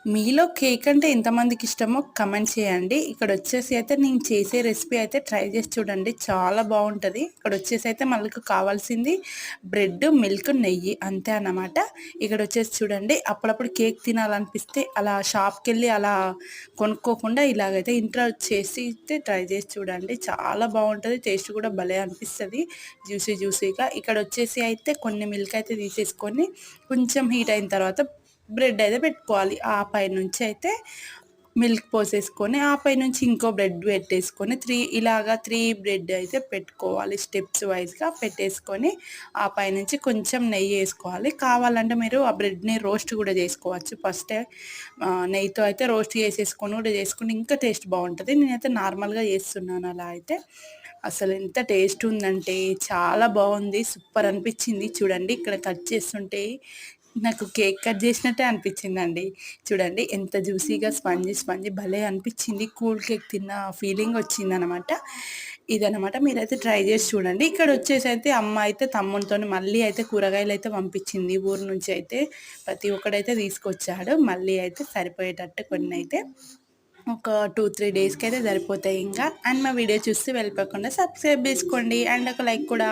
మీలో కేక్ అంటే ఎంతమందికి ఇష్టమో కమెంట్ చేయండి. ఇక్కడొచ్చేసి అయితే నేను చేసే రెసిపీ అయితే ట్రై చేసి చూడండి. చాలా బావుంటది. ఇక్కడొచ్చేసి అయితే మనకు కావాల్సింది బ్రెడ్, మిల్క్, నెయ్యి అంతే అన్నమాట. ఇక్కడొచ్చేసి చూడండి అప్పుడప్పుడు కేక్ తినాలనిపిస్తే అలా షాప్‌కెళ్ళి అలా కొనుక్కోకుండా ఇలాగైతే ఇంట్లో చేసి అయితే ట్రై చేసి చూడండి. చాలా బావుంటది. టేస్ట్ కూడా భలే అనిపిస్తది. జ్యూసీగా. ఇక్కడొచ్చేసి అయితే కొన్ని మిల్క్ అయితే తీసేసుకొని కొంచెం హీట్ అయిన తర్వాత బ్రెడ్ అయితే పెట్టుకోవాలి. ఆ పైనుంచి అయితే మిల్క్ పోసేసుకొని, ఆ పైనుంచి ఇంకో బ్రెడ్ పెట్టేసుకొని 3 బ్రెడ్ అయితే పెట్టుకోవాలి. స్టెప్స్ వైస్‌గా పెట్టేసుకొని, ఆ పైనుంచి కొంచెం నెయ్యేసుకోవాలి. కావాలంటే మీరు ఆ బ్రెడ్‌ని రోస్ట్ కూడా చేసుకోవచ్చు. ఫస్టే నెయ్యితో అయితే రోస్ట్ చేసేసుకొని కూడా చేసుకుంటే ఇంకా టేస్ట్ బావుంటది. నేనైతే నార్మల్‌గా చేస్తున్నాను అలా అయితే. అసలు ఎంత టేస్ట్ ఉందంటే చాలా బావుంది. సూపర్ అనిపిచ్చింది. చూడండి ఇక్కడ కట్ చేస్తుంటే నాకు కేక్ కట్ చేసినట్టే అనిపిచ్చిందండి. చూడండి ఎంత జ్యూసీగా స్పంజీ భలే అనిపిచ్చింది. కూల్ కేక్ తిన్న ఫీలింగ్ వచ్చిందనమాట. ఇదనమాట మీరైతే ట్రై చేసి చూడండి. ఇక్కడొచ్చేసైతే అమ్మ అయితే తమ్మునితోని మళ్ళీ అయితే కూరగాయలైతే పంపించింది ఊరు నుంచి అయితే. ప్రతి ఒక్కడైతే తీసుకొచ్చాడు. మళ్ళీ అయితే సరిపోయేటట్టు కొన్నైతే. ఒక 2, 3 డేస్‌కైతే సరిపోతాయి ఇంకా. అండ్ మా వీడియో చూస్తే వెళ్ళిపోకుండా సబ్స్క్రైబ్ చేసుకోండి. అండ్ ఒక లైక్ కూడా.